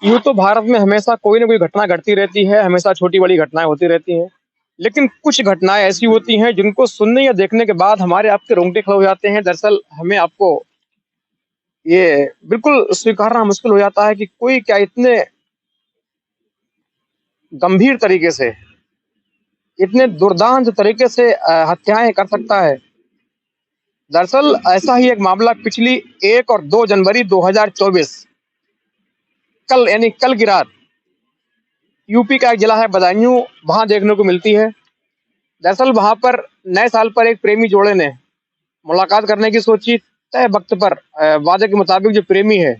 यूँ तो भारत में हमेशा कोई न कोई घटना घटती रहती है, हमेशा छोटी-बड़ी घटनाएँ होती रहती हैं। लेकिन कुछ घटनाएँ ऐसी होती हैं जिनको सुनने या देखने के बाद हमारे आपके रोंगटे खड़े हो जाते हैं। दरअसल हमें आपको ये बिल्कुल स्वीकारना मुश्किल हो जाता है कि कोई क्या इतने गंभीर तरीके से, इतने दुर्दांत तरीके से हत्याएँ कर सकता है। दरअसल ऐसा ही एक मामला पिछली 1 और 2 जनवरी 2024 कल यानी कल की रात यूपी का एक जिला है बदायूं, वहाँ देखने को मिलती है। दरअसल वहाँ पर नए साल पर एक प्रेमी जोड़े ने मुलाकात करने की सोची। तय वक्त पर वादे के मुताबिक जो प्रेमी है,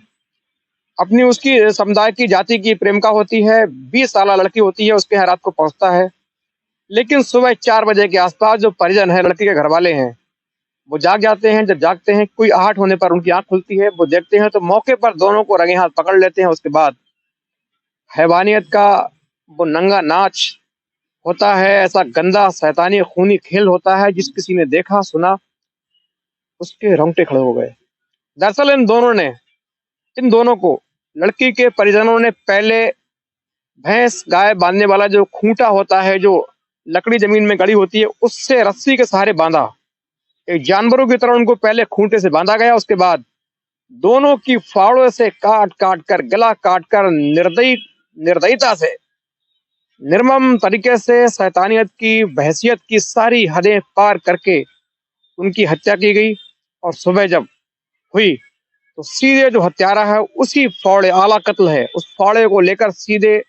अपनी उसकी समुदाय की जाति की प्रेमिका होती है, 20 साला लड़की होती है, उसके यहाँ रात को पहुँचता है। लेकिन सुबह 4 बजे के आसपास जो परिजन है, लड़की के घरवाले हैं, वो जाग जाते हैं। जब जागते हैं, कोई आहट होने पर उनकी आँख खुलती है, वो देखते हैं तो मौके पर दोनों को रंगे हाथ पकड़ लेते हैं। उसके बाद हैवानियत का वो नंगा नाच होता है, ऐसा गंदा शैतानी खूनी खेल होता है, जिस किसी ने देखा, सुना, उसके रोंगटे खड़े हो गए। दरअसल इन दोनों को लड़की के परिजनों ने पहले भैंस गाय बांधने वाला जो खूंटा होता है, जो लकड़ी जमीन में गड़ी होती है, उससे रस्सी के सहारे बांधा। एक जानवरों की तरह उनको पहले खूंटे से बांधा गया। उसके बाद दोनों की फावड़ों से काट काट कर, गला काट कर, निर्दयता से, निर्मम तरीके से, शैतानियत की, बहसियत की सारी हदें पार करके उनकी हत्या की गई। और सुबह जब हुई तो सीधे जो हत्यारा है, उसी फावड़े, आला कत्ल है, उस फावड़े को लेकर सीधे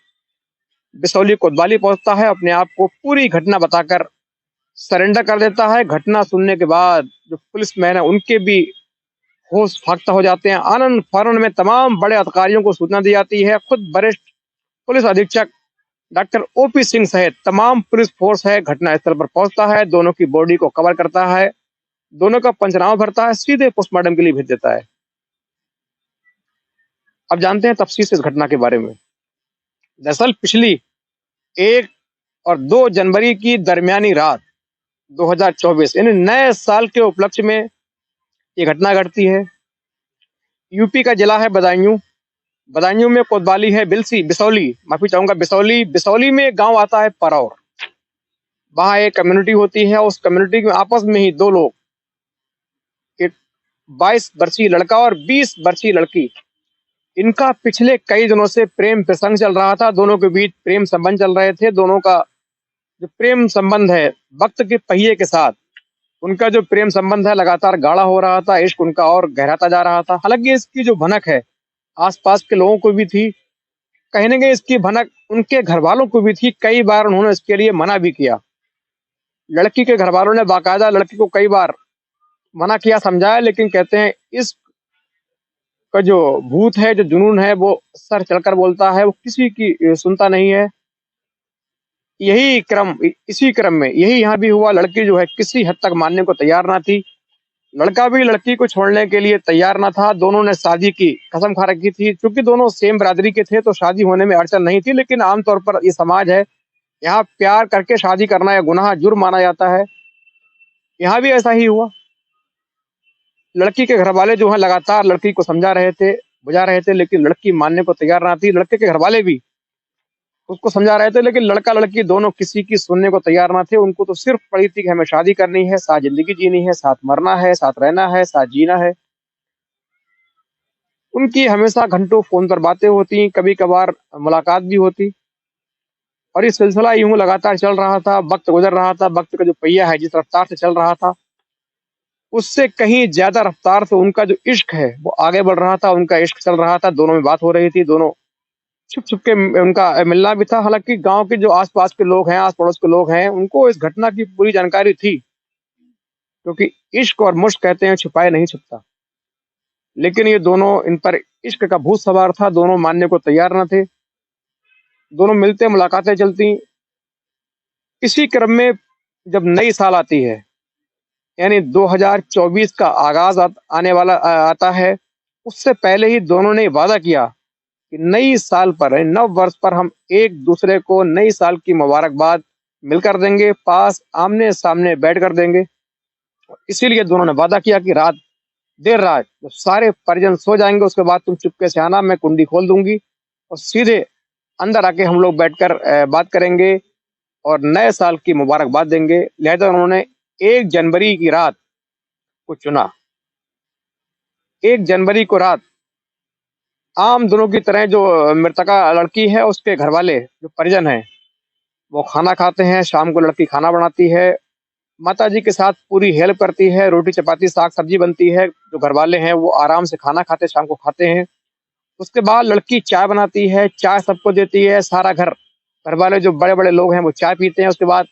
बिसौली कोतवाली पहुंचता है। अपने आप को पूरी घटना बताकर सरेंडर कर देता है। घटना सुनने के बाद जो पुलिसमैन है, उनके भी होश फाख्ता हो जाते हैं। आनंद फानन में तमाम बड़े अधिकारियों को सूचना दी जाती है। खुद वरिष्ठ पुलिस अधीक्षक डॉक्टर ओपी सिंह सहित तमाम पुलिस फोर्स है घटना स्थल पर पहुंचता है, दोनों की बॉडी को कवर करता है, दोनों का पंचनामा भरता है, सीधे पोस्टमार्टम के लिए भेज देता है। अब जानते हैं तफसील से इस घटना के बारे में। दरअसल पिछली 1 और 2 जनवरी की दरमियानी रात 2024 यानी नए साल के उपलक्ष्य में ये घटना घटती है। यूपी का जिला है बदायूं। बदायूं में कोतवाली है, बिसौली, माफी चाहूंगा, बिसौली। बिसौली में एक गांव आता है परौर। वहां एक कम्युनिटी होती है। उस कम्युनिटी में आपस में ही दो लोग, एक 22 वर्षीय लड़का और 20 वर्षीय लड़की, इनका पिछले कई दिनों से प्रेम प्रसंग चल रहा था। दोनों के बीच प्रेम संबंध चल रहे थे। दोनों का जो प्रेम संबंध है, वक्त के पहिए के साथ उनका जो प्रेम संबंध है लगातार गाढ़ा हो रहा था। इश्क उनका और गहराता जा रहा था। हालांकि इसकी जो भनक है, आसपास के लोगों को भी थी, कहीं ना कहीं इसकी भनक उनके घर वालों को भी थी। कई बार उन्होंने इसके लिए मना भी किया। लड़की के घर वालों ने बाकायदा लड़की को कई बार मना किया, समझाया, लेकिन कहते हैं इस का जो भूत है, जो जुनून है, वो सर चढ़कर बोलता है, वो किसी की सुनता नहीं है। इसी क्रम में यही यहाँ भी हुआ। लड़की जो है किसी हद तक मानने को तैयार ना थी। लड़का भी लड़की को छोड़ने के लिए तैयार ना था। दोनों ने शादी की कसम खा रखी थी। क्योंकि दोनों सेम बिरादरी के थे तो शादी होने में अड़चन नहीं थी। लेकिन आमतौर पर ये समाज है, यहाँ प्यार करके शादी करना या गुनाह जुर्म माना जाता है। यहाँ भी ऐसा ही हुआ। लड़की के घर वाले जो है लगातार लड़की को समझा रहे थे, बुझा रहे थे, लेकिन लड़की मानने को तैयार ना थी। लड़के के घर वाले भी उसको समझा रहे थे, लेकिन लड़का लड़की दोनों किसी की सुनने को तैयार ना थे। उनको तो सिर्फ पड़ी थी कि हमें शादी करनी है, साथ जिंदगी जीनी है, साथ मरना है, साथ रहना है, साथ जीना है। उनकी हमेशा घंटों फोन पर बातें होती, कभी कभार मुलाकात भी होती। और ये सिलसिला यूं लगातार चल रहा था। वक्त गुजर रहा था। वक्त का जो पहिया है जिस रफ्तार से चल रहा था, उससे कहीं ज्यादा रफ्तार से उनका जो इश्क है वो आगे बढ़ रहा था। उनका इश्क चल रहा था। दोनों में बात हो रही थी। दोनों छुप छुप के उनका मिलना भी था। हालांकि गांव के जो आसपास के लोग हैं, आस पड़ोस के लोग हैं, उनको इस घटना की पूरी जानकारी थी। क्योंकि इश्क और मुश्क कहते हैं छुपाए नहीं छुपता। लेकिन ये दोनों, इन पर इश्क का भूत सवार था। दोनों मानने को तैयार न थे। दोनों मिलते, मुलाकातें चलती। इसी क्रम में जब नई साल आती है, यानी 2024 का आगाज आने वाला आता है, उससे पहले ही दोनों ने वादा किया कि नई साल पर, नव वर्ष पर हम एक दूसरे को नई साल की मुबारकबाद मिलकर देंगे, पास आमने सामने बैठ कर देंगे। इसीलिए दोनों ने वादा किया कि देर रात जब सारे परिजन सो जाएंगे, उसके बाद तुम चुपके से आना, मैं कुंडी खोल दूंगी और सीधे अंदर आके हम लोग बैठकर बात करेंगे और नए साल की मुबारकबाद देंगे। लिहाजा उन्होंने 1 जनवरी की रात को चुना। 1 जनवरी को रात आम दिनों की तरह जो मृतका लड़की है उसके घरवाले जो परिजन हैं, वो खाना खाते हैं, शाम को लड़की खाना बनाती है, माताजी के साथ पूरी हेल्प करती है, रोटी चपाती साग-सब्जी बनती है, जो घरवाले हैं वो आराम से खाना खाते शाम को खाते हैं। उसके बाद लड़की चाय बनाती है, चाय सबको देती है, सारा घरवाले जो बड़े-बड़े लोग हैं वो चाय पीते हैं। उसके बाद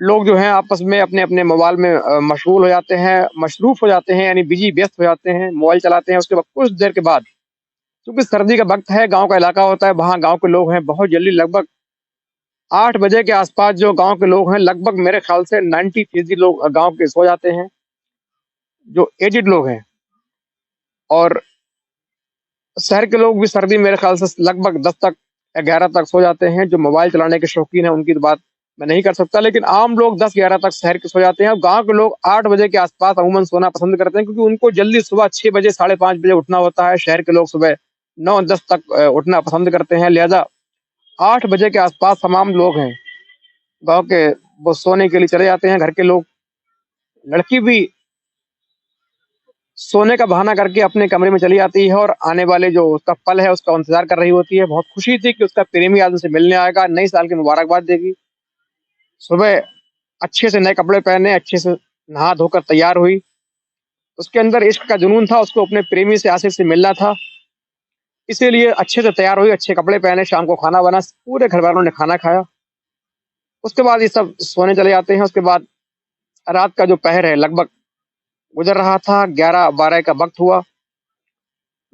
लोग जो हैं आपस में अपने-अपने मोबाइल में मशगूल हो जाते हैं, मशरूफ़ हो जाते हैं यानी बिज़ी व्यस्त हो जाते हैं, मोबाइल चलाते हैं। उसके बाद कुछ देर के बाद क्योंकि सर्दी का वक़्त है, गाँव का इलाका होता है, वहाँ गाँव के लोग हैं, बहुत जल्दी लगभग 8 बजे के आस-पास जो गाँव के लोग हैं, लगभग मेरे ख़्याल से 90% लोग गाँव के सो जाते हैं, जो एज्ड लोग हैं। और शहर के लोग भी सर्दी मेरे ख़्याल से लगभग 10 तक 11 तक सो जाते हैं। जो मोबाइल चलाने के शौकीन हैं, उनकी तो बात मैं नहीं कर सकता, लेकिन आम लोग 10-11 तक शहर के सो जाते हैं और गाँव के लोग 8 बजे के आस-पास अमूमन सोना पसंद करते हैं क्योंकि उनको जल्दी सुबह 6 बजे, साढ़े 5 बजे उठना होता है। शहर के लोग सुबह 9-10 तक उठना पसंद करते हैं। लिहाज़ा 8 बजे के आस-पास तमाम लोग हैं, गाँव के, वो सोने के लिए चले जाते हैं घर के लोग। लड़की भी सोने का बहाना करके अपने कमरे में चली जाती है और आने वाले जो उसका पल है, उसका इंतज़ार कर रही होती है। बहुत खुशी थी कि उसका प्रेमी आज उसे मिलने आएगा, नई साल की मुबारकबाद देगी। सुबह अच्छे से नए कपड़े पहने, अच्छे से नहा धोकर तैयार हुई। उसके अंदर इश्क का जुनून था, उसको अपने प्रेमी से, आशिक से मिलना था। इसीलिए अच्छे से तैयार हुई, अच्छे कपड़े पहने, शाम को खाना बना, पूरे घरवालों ने खाना खाया। उसके बाद ये सब सोने चले जाते हैं। उसके बाद रात का जो पहर है लगभग गुज़र रहा था, 11-12 का वक़्त हुआ।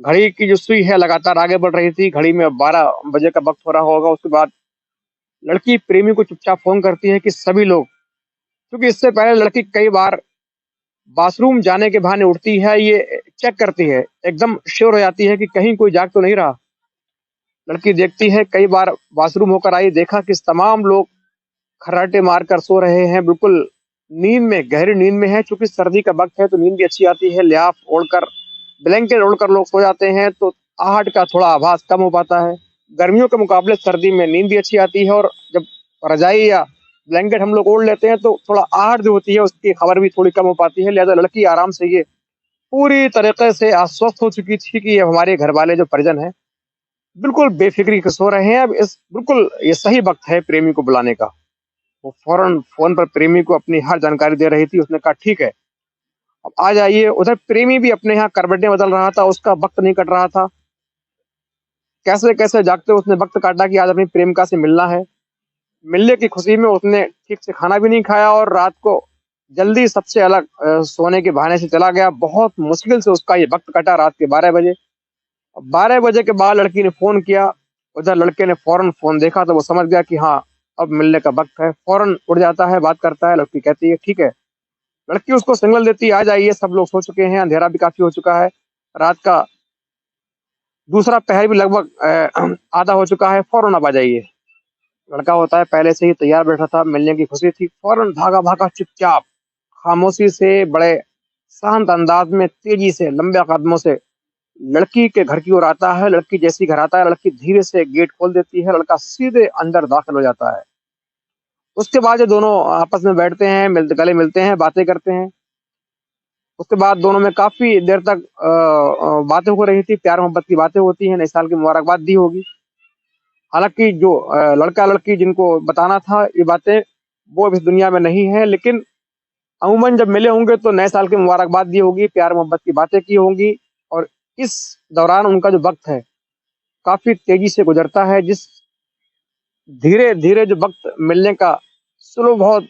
घड़ी की जो सुई है लगातार आगे बढ़ रही थी, घड़ी में 12 बजे का वक़्त हो रहा होगा। उसके बाद लड़की प्रेमी को चुपचाप फ़ोन करती है कि सभी लोग, क्योंकि इससे पहले लड़की कई बार बाथरूम जाने के बहाने उठती है, ये चेक करती है, एकदम श्योर हो जाती है कि कहीं कोई जाग तो नहीं रहा। लड़की देखती है, कई बार बाथरूम होकर आई, देखा कि तमाम लोग खर्राटे मारकर सो रहे हैं, बिल्कुल नींद में, गहरी नींद में है। चूँकि सर्दी का वक़्त है तो नींद भी अच्छी आती है, लिहाफ़ ओढ़कर, ब्लैंकेट ओढ़कर लोग सो जाते हैं तो आहट का थोड़ा आभास कम हो पाता है। गर्मियों के मुकाबले सर्दी में नींद भी अच्छी आती है और जब रज़ाई या ब्लैंकेट हम लोग ओढ़ लेते हैं तो थोड़ा आहट जो होती है उसकी खबर भी थोड़ी कम हो पाती है। लिहाज़ा लड़की आराम से ये पूरी तरीक़े से आश्वस्त हो चुकी थी कि ये हमारे घरवाले जो परिजन हैं, बिल्कुल बेफ़िक्री के सो रहे हैं। अब इस बिल्कुल ये सही वक़्त है प्रेमी को बुलाने का। वो फ़ौरन फ़ोन पर प्रेमी को अपनी हर जानकारी दे रही थी। उसने कहा ठीक है, अब आ जाइए। उधर प्रेमी भी अपने यहाँ करवटें बदल रहा था, उसका वक़्त नहीं कट रहा था। कैसे-कैसे जागते उसने वक़्त काटा कि आज अपनी प्रेमिका से मिलना है। मिलने की खुशी में उसने ठीक से खाना भी नहीं खाया और रात को जल्दी सबसे अलग सोने के बहाने से चला गया। बहुत मुश्किल से उसका ये वक़्त कटा रात के 12 बजे। 12 बजे के बाद लड़की ने फ़ोन किया, उधर लड़के ने फ़ौरन फ़ोन देखा तो वो समझ गया कि हाँ, अब मिलने का वक़्त है। फ़ौरन उठ जाता है, बात करता है, लड़की कहती है ठीक है। लड़की उसको सिग्नल देती है, आ जाइए, सब लोग सो चुके हैं, अंधेरा भी काफ़ी हो चुका है। रात का दूसरा पहर भी लगभग आधा हो चुका है, फ़ौरन अब आ जाइए। लड़का होता है पहले से ही तैयार बैठा था, मिलने की खुशी थी, फ़ौरन भागा-भागा चुपचाप, खामोशी से, बड़े शांत अंदाज़ में, तेज़ी से, लंबे कदमों से लड़की के घर की ओर आता है। लड़की जैसे ही घर आता है, लड़की धीरे से गेट खोल देती है, लड़का सीधे अंदर दाखिल हो जाता है। उसके बाद ये दोनों आपस में बैठते हैं, गले मिलते हैं, बातें करते हैं। उसके बाद दोनों में काफ़ी देर तक बातें हो रही थी, प्यार-मोहब्बत की बातें होती हैं, नए साल की मुबारकबाद दी होगी। हालाँकि जो लड़का-लड़की जिनको बताना था ये बातें, वो अब इस दुनिया में नहीं है, लेकिन अमूमन जब मिले होंगे तो नए साल की मुबारकबाद दी होगी, प्यार-मोहब्बत की बातें की होंगी और इस दौरान उनका जो वक़्त है, काफ़ी तेज़ी से गुज़रता है। जिस धीरे-धीरे जो वक़्त मिलने का स्लो बहुत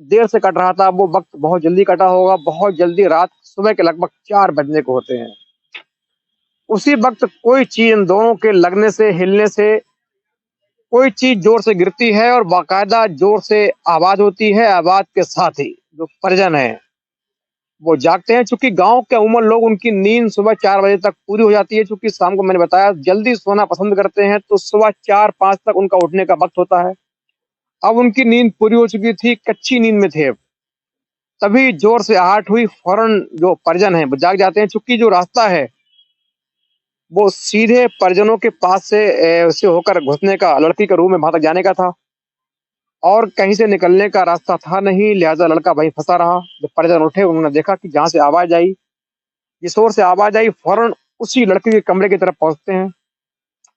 देर से कट रहा था, वो वक़्त बहुत जल्दी कटा होगा, बहुत जल्दी रात सुबह के लगभग 4 बजने को होते हैं। उसी वक़्त कोई चीज़ इन दोनों के लगने से, हिलने से कोई चीज़ ज़ोर से गिरती है और बाकायदा ज़ोर से आवाज़ होती है, आवाज़ के साथ ही जो परिजन हैं, वो जागते हैं। चूँकि गाँव के अमूमन लोग उनकी नींद सुबह 4 बजे तक पूरी हो जाती है, चूँकि शाम को मैंने बताया जल्दी सोना पसंद करते हैं, तो सुबह 4-5 तक उनका उठने का वक़्त होता है। अब उनकी नींद पूरी हो चुकी थी, कच्ची नींद में थे अब। तभी ज़ोर से आहट हुई, फ़ौरन जो परिजन हैं, वो जाग जाते हैं। चूँकि जो रास्ता है, वो सीधे परिजनों के पास से होकर घुसने का, लड़की के रूम में वहां तक जाने का था और कहीं से निकलने का रास्ता था नहीं, लिहाजा लड़का वहीं फंसा रहा। जब परिजन उठे, उन्होंने देखा कि जहां से आवाज आई, जिस ओर से आवाज आई, फौरन उसी लड़की के कमरे की तरफ पहुंचते हैं।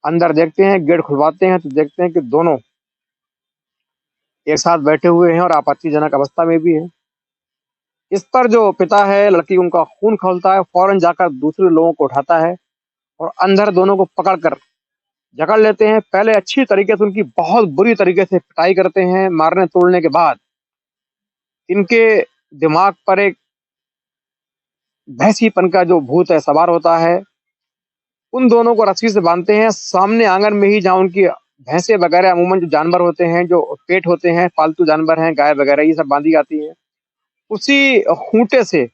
अंदर देखते हैं, गेट खुलवाते हैं तो देखते हैं कि दोनों एक साथ बैठे हुए हैं और आपत्तिजनक अवस्था में भी है। इस पर जो पिता है लड़की, उनका खून खौलता है, फौरन जाकर दूसरे लोगों को उठाता है और अंदर दोनों को पकड़कर जकड़ लेते हैं। पहले अच्छी तरीके से उनकी बहुत बुरी तरीके से पिटाई करते हैं। मारने तोड़ने के बाद इनके दिमाग पर एक भैंसीपन का जो भूत है सवार होता है। उन दोनों को रस्सी से बांधते हैं। सामने आंगन में ही, जहाँ उनकी भैंसे वगैरह, अमूमन जो जानवर होते हैं, जो पेट होते हैं, पालतू जानवर हैं, गाय वगैरह, ये सब बांधी जाती हैं, उसी खूंटे से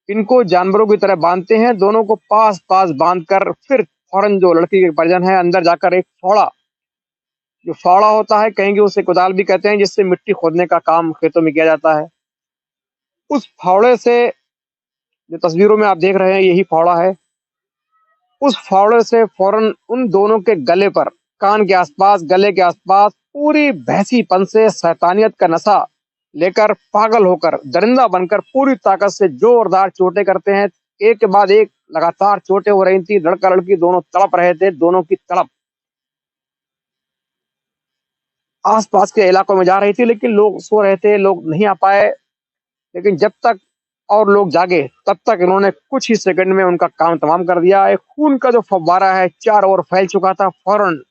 इनको जानवरों की तरह बांधते हैं। दोनों को पास पास बांध कर फिर फौरन जो लड़की के परिजन है, अंदर जाकर एक फावड़ा, जो फावड़ा होता है, कहेंगे उसे कुदाल भी कहते हैं, जिससे मिट्टी खोदने का काम खेतों में किया जाता है, उस फावड़े से, जो तस्वीरों में आप देख रहे हैं यही फावड़ा है, उस फावड़े से फौरन उन दोनों के गले पर, कान के आसपास, गले के आसपास पूरी भैंसीपन से, शैतानियत का नशा लेकर, पागल होकर, दरिंदा बनकर पूरी ताकत से जोरदार चोटें करते हैं। एक के बाद एक लगातार चोटें हो रही थी। लड़का लड़की दोनों तड़प रहे थे। दोनों की तड़प आसपास के इलाकों में जा रही थी, लेकिन लोग सो रहे थे, लोग नहीं आ पाए। लेकिन जब तक और लोग जागे, तब तक इन्होंने कुछ ही सेकंड में उनका काम तमाम कर दिया। एक खून का जो फव्वारा है चारों ओर फैल चुका था। फौरन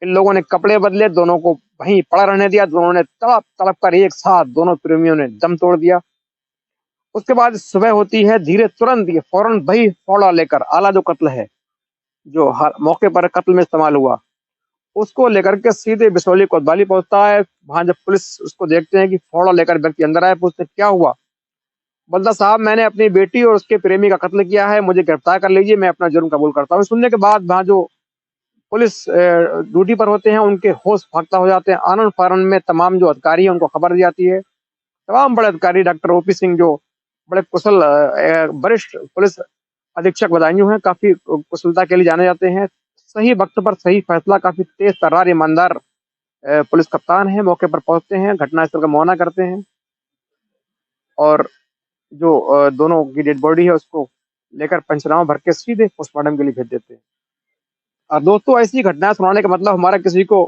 इन लोगों ने कपड़े बदले, दोनों को वहीं पड़ा रहने दिया। दोनों ने तड़प तड़प कर एक साथ, दोनों प्रेमियों ने दम तोड़ दिया। उसके बाद सुबह होती है। धीरे तुरंत ये फौरन वही फावड़ा लेकर, आला जो कत्ल है, जो हर मौके पर कत्ल में इस्तेमाल हुआ, उसको लेकर के सीधे बिसौली कोतवाली पहुंचता है। वहां जब पुलिस उसको देखते हैं कि फावड़ा लेकर व्यक्ति अंदर आए, पूछते क्या हुआ। बंदा साहब, मैंने अपनी बेटी और उसके प्रेमी का कत्ल किया है, मुझे गिरफ्तार कर लीजिए, मैं अपना जुर्म कबूल करता हूँ। सुनने के बाद वहां जो पुलिस ड्यूटी पर होते हैं, उनके होश फाख्ता हो जाते हैं। आनंद फानन में तमाम जो अधिकारी हैं उनको खबर दी जाती है। तमाम बड़े अधिकारी, डॉक्टर ओपी सिंह, जो बड़े कुशल वरिष्ठ पुलिस अधीक्षक बदायूं हैं, काफी कुशलता के लिए जाने जाते हैं। सही वक्त पर सही फैसला, काफी तेज तर्रार, ईमानदार पुलिस कप्तान है। मौके पर पहुंचते हैं, घटनास्थल का मुआयना करते हैं और जो दोनों की डेड बॉडी है उसको लेकर पंचनामा भर के सीधे पोस्टमार्टम के लिए भेज देते हैं। दोस्तों, ऐसी घटनाएं सुनाने का मतलब हमारा किसी को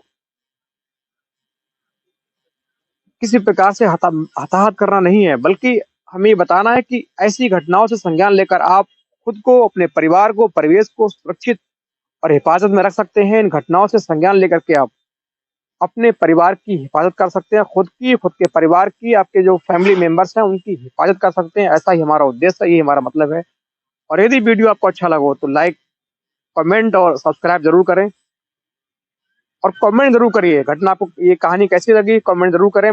किसी प्रकार से हताहत करना नहीं है, बल्कि हमें ये बताना है कि ऐसी घटनाओं से संज्ञान लेकर आप खुद को, अपने परिवार को, परिवेश को सुरक्षित और हिफाजत में रख सकते हैं। इन घटनाओं से संज्ञान लेकर के आप अपने परिवार की हिफाजत कर सकते हैं, खुद की, खुद के परिवार की, आपके जो फैमिली मेंबर्स हैं उनकी हिफाजत कर सकते हैं। ऐसा ही हमारा उद्देश्य है, यही हमारा मतलब है। और यदि वीडियो आपको अच्छा लगा हो तो लाइक, कमेंट और सब्सक्राइब जरूर करें और कमेंट जरूर करिए। घटना आपको, ये कहानी कैसी लगी, कमेंट जरूर करें।